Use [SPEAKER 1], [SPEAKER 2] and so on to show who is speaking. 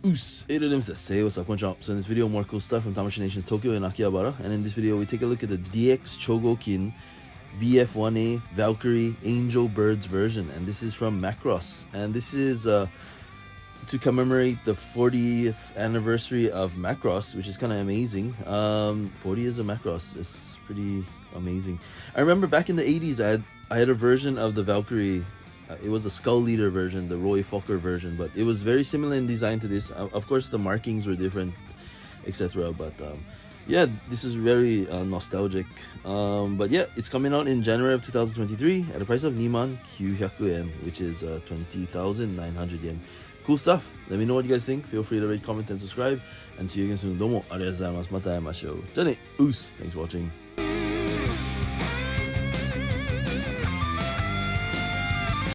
[SPEAKER 1] Oos, Say what's up, konnichiwa. So in this video, more cool stuff from Tamashii Nation's Tokyo and Akihabara. And in this video, we take a look at the DX Chogokin VF-1A Valkyrie Angel Birds version. And this is from Macross. And this is to commemorate the 40th anniversary of Macross, which is kind of amazing. 40 years of Macross is pretty amazing. I remember back in the 80s, I had a version of the Valkyrie. It was the Skull Leader version, the Roy Fokker version, but it was very similar in design to this. Of course, the markings were different, etc. But yeah, this is very nostalgic. But yeah, it's coming out in January of 2023 at a price of 29,900 yen, which is 20,900 yen. Cool stuff. Let me know what you guys think. Feel free to rate, comment, and subscribe. And see you again soon. どうもありがとうございます。また会いましょう。じゃあね、Oos. Thanks for watching.